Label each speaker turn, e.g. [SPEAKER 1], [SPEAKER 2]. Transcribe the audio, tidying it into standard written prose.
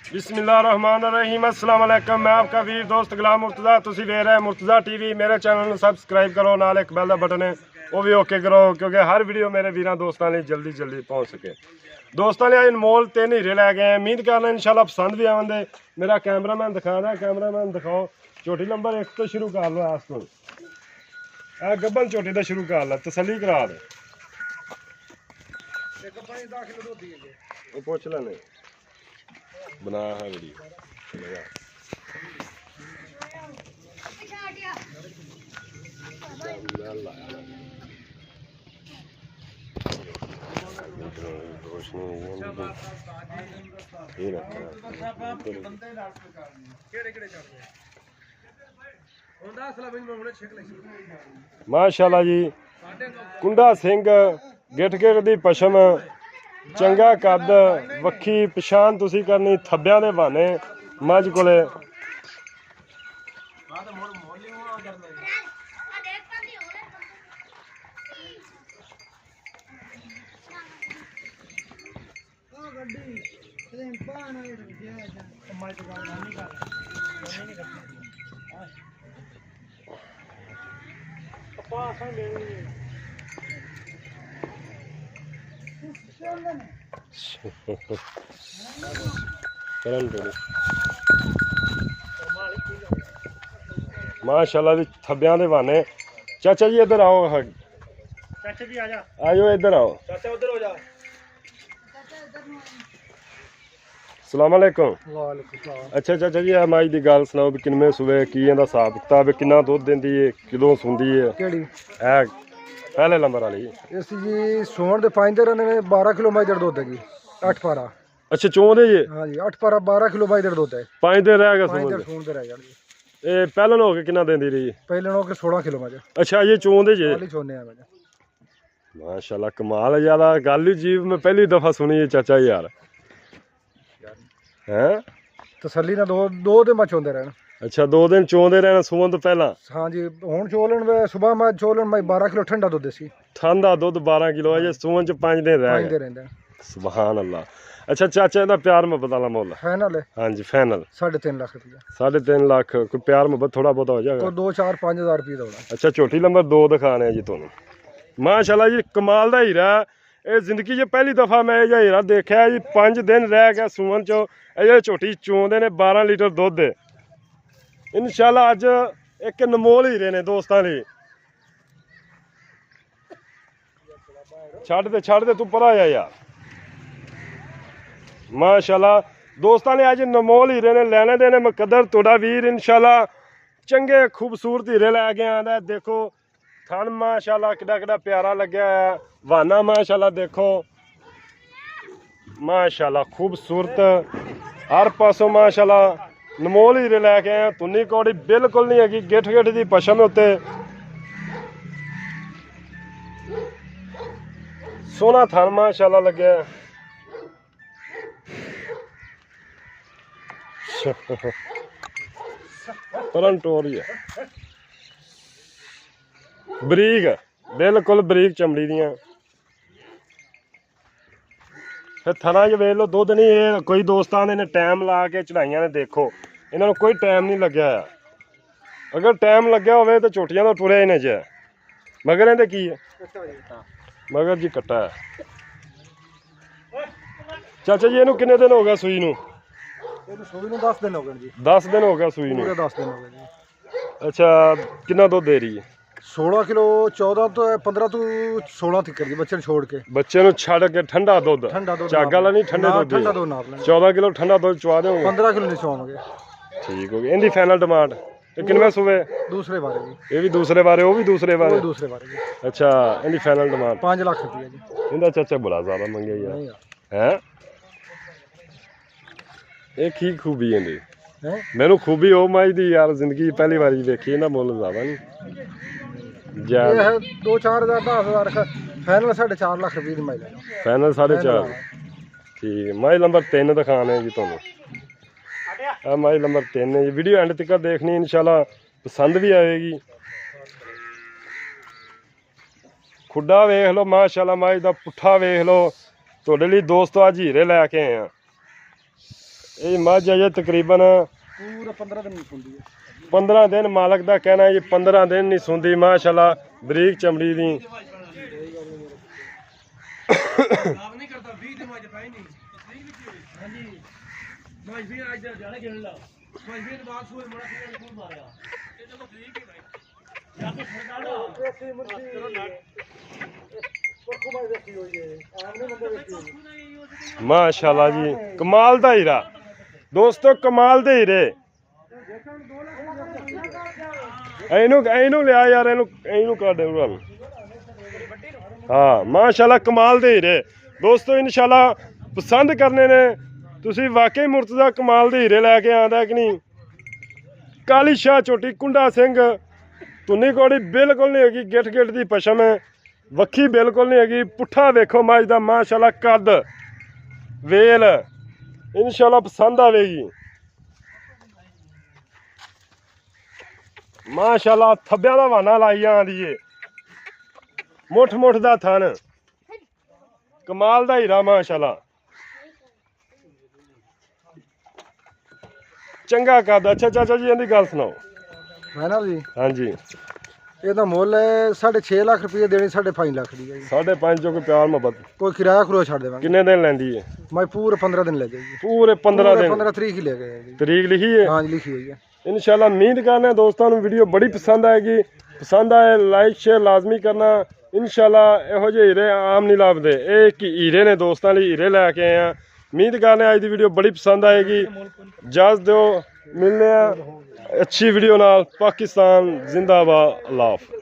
[SPEAKER 1] बिस्मिल्लाहिर्रहमानिर्रहीम अस्सलाम वालेकुम। मैं आपका वीर दोस्त गुलाम मुर्तज़ा। तुसी वेख रहे मुर्तज़ा टीवी। मेरे चैनल में सबसक्राइब करो, नाल एक बेल दा बटन है वो भी ओके करो, क्योंकि हर वीडियो मेरे वीरां दोस्तां लई जल्दी जल्दी पहुंच सके। दोस्तों ने अनमोल 3 हीरे लै गए हैं। उम्मीद करना इंशाल्लाह पसंद भी आवेंगे। मेरा कैमरामैन दिखा रहा है, कैमरामैन दिखाओ। चोटी नंबर 1 तो शुरू कर लो। आस तो गब्बन चोटी तो शुरू कर ला, तसली करा दे। पूछ लेने बना है वीडियो। माशाल्लाह जी, कुंडा सिंह गिठ गिठ दी पशम, चंगा कद, वक्खी पछाण तुसी करनी थब्बियां दे बहाने मझ कोले। माशाल्लाह जी, थब्बियां दे बहाने। चाचा जी इधर आओ। चाचा जी आजा, आयो इधर आओ। चाचा उधर हो जा। अस्सलाम वालेकुम। अच्छा चाचा जी, माई दी गल सुनाओ भी किनमें सूबे की इंदा हिसाब किताब, किन्ना दुध देंदी है, किलों सूंदी है? केड़ी है पहले नंबर वाली इस जी सूण दे पाइंदे रहने में 12 किलो माई दर दुध है। 8 पारा। अच्छा चोंदे जी? हां जी, 8 पारा 12 किलो माई दर दुध है। पाइंदे रह गए सूण दे रह गए। ए पहलन हो के कितना देंदी रही? पहलन हो के 16 किलो माई। अच्छा ये चोंदे जी? खाली चोंदे हैं मैं। माशाल्लाह कमाल है। ज्यादा गल ही जीव में पहली दफा सुनी है चाचा यार। हैं तसल्ली ना दो दिन मैं चोंदे रहना। अच्छा 2 दिन चोंदे रहना सून तो पहला? हाँ जी, हुण चोलन सुबह मैं चोलन मैं 12 किलो ठंडा दुध सी। ठंडा दुध 12 किलो है। सून च 5 दिन रह गए। सुभान अल्लाह। अच्छा चाचा दा प्यार मोहब्बत वाला मुल फाइनल है? हाँ जी फाइनल 3.5 लाख रुपया। 3.5 लाख कोई प्यार मोहब्बत थोड़ा बहुत हो जाएगा? 2-4-5 हज़ार रुपये होगा। अच्छा छोटी नंबर 2 दिखाने जी तुहानू। माशाल्लाह जी कमाल दा हीरा। ये जिंदगी च पहली दफा मैं ये हीरा देखा जी। 5 दिन रह गया सून चो। ये झोटी चोंदे ने 12 लीटर दुध। इंशाल्लाह अज एक अनमोल हीरे ने दोस्तों लिए। छड़ दे तू परा जा यार। माशाल्लाह दोस्तों ने अज अनमोल हीरे ने लैने देने। मुकद्दर तोड़ा वीर इंशाल्लाह चंगे खूबसूरत हीरे लै गया। देखो थन माशाल्लाह किड्डा प्यारा लग्या है। वाना माशाल्लाह देखो, माशाल्लाह खूबसूरत हर पासों माशाल्लाह नमोल हीरे लैके आए। तुन्नी कौड़ी बिल्कुल नहीं हैगी। गिठ गिठ दी पशम उत्ते सोहना थन माशाल्लाह लग्या। परन टोरी है बरीक, बिल्कुल बरीक चमड़ी दियां। फिर थना च वेख लो दुध नहीं। ये कोई दोस्त आने ने टाइम ला के चढ़ाइया ने, देखो इन्होंने कोई टाइम नहीं लग्या। अगर टाइम लग्या हो तो चोटियां तो टुरे इन्हें च। मगर इहदे की है? मगर जी कट्टा है। चाचा जी इनू किन्ने दिन हो गया सूई नू? 10 दिन हो गए जी। 10 दिन हो गया सूई नू? 10 दिन हो गए जी। अच्छा कितना दुध दे रही है? 16 किलो 14 तो 15 तो 16 तक कर दी बच्चे छोड़ के। बच्चे नु छड़ के ठंडा दुध झाग वाला नहीं, ठंडे दुध। 14 किलो ठंडा दुध चवा दे। 15 किलो नहीं चवावांगे। ठीक हो गया। इनकी फाइनल डिमांड किनवे सूबे? दूसरे बारे जी। ये भी दूसरे बारे, वो भी दूसरे बारे? दूसरे बारे जी। अच्छा इनकी फाइनल डिमांड 5 लाख रुपया जी। इनका चाचा बड़ा ज्यादा मंगे यार। हैं एक ही खूबी है मैनू खूबी हो माई दी यार। जिंदगी पहली बार देखी ना। मुल ज्यादा नहीं 2-4 हज़ार 10 हज़ार फाइनल 4.5 लाख रुपये की माई। फाइनल 4.5। ठीक है। माई नंबर 3 दिखाने जी तुहानू। माई नंबर 3 है जी। वीडियो एंड तक देखनी इंशाल्लाह पसंद भी आएगी। खुडा वेख लो माशाल्लाह। माई दा पुट्ठा वेख लो। तुहाडे लई दोस्तों अज हीरे लैके आए हैं। ਇਹ ਮੱਝ ਅਜੇ ਤਕਰੀਬਨ
[SPEAKER 2] ਪੂਰਾ 15 ਦਿਨ ਸੁੰਦੀ ਹੈ।
[SPEAKER 1] 15 ਦਿਨ ਮਾਲਕ ਦਾ ਕਹਿਣਾ ਜੀ 15 ਦਿਨ ਨਹੀਂ ਸੁੰਦੀ ਮਾਸ਼ਾਅੱਲਾ ਬਰੀਕ ਚਮੜੀ ਦੀ। माशाल्लाह जी कमाल दा हीरा दोस्तों, कमाल दे हीरे। लिया यार हाँ माशाल्लाह कमाल दे हीरे दोस्तों। इंशाल्लाह पसंद करने ने तुसी वाकई मुर्तज़ा कमाल दे हीरे लैके आंदा कि नहीं। काली शाह झोटी कुंडा सिंह धुनी घोड़ी बिल्कुल नहीं हैगी, गिठ गिठ दी पशम है, वक्खी बिल्कुल नहीं हैगी। पुट्ठा देखो मझ दा माशाल्लाह कद वेल इंशाल्लाह पसंद आवेगी माशाल्लाह। थब्बिया दा वाना लाई आंदी है, मुठ मुठ दा थन, कमाल दा हीरा माशाल्लाह। चंगा कद। अच्छा चाचा जी इहदी गल सुनाओ।
[SPEAKER 2] है ना जी?
[SPEAKER 1] हाँ जी।
[SPEAKER 2] ਇਹਦਾ ਮੁੱਲ ਹੈ 6.5 ਲੱਖ ਰੁਪਏ ਦੇਣੀ, 5.5 ਲੱਖ ਦੀ ਹੈ ਜੀ।
[SPEAKER 1] 5.5 ਜੋ ਕੋਈ ਪਿਆਰ ਮੁਹੱਬਤ
[SPEAKER 2] ਕੋਈ ਕਿਰਾਇਆ ਖਰੋ ਛੱਡ ਦੇਵਾਂਗੇ।
[SPEAKER 1] ਕਿੰਨੇ ਦਿਨ ਲੈਂਦੀ ਹੈ?
[SPEAKER 2] ਮੈਂ ਪੂਰੇ 15 ਦਿਨ ਲੈ ਜਾਈਏ।
[SPEAKER 1] ਪੂਰੇ 15 ਦਿਨ?
[SPEAKER 2] 15 ਤਰੀਕ ਹੀ ਲੈ ਗਏ ਜੀ।
[SPEAKER 1] ਤਰੀਕ ਲਿਖੀ ਹੈ?
[SPEAKER 2] ਹਾਂ ਜੀ ਲਿਖੀ ਹੋਈ ਹੈ।
[SPEAKER 1] इंशाल्लाह उम्मीद करने दोस्तों वीडियो बड़ी पसंद आएगी। पसंद आए लाइक शेयर लाजमी करना। इंशाल्लाह इहो जे हीरे आम नहीं लभदे, एक हीरे ने दोस्तों लिए हीरे लैके आए हैं। उम्मीद करने अज की वीडियो बड़ी पसंद आएगी। इजाज़त दो, मिलने अच्छी वीडियो नाल। पाकिस्तान जिंदाबाद। अल्लाह हाफ़िज़।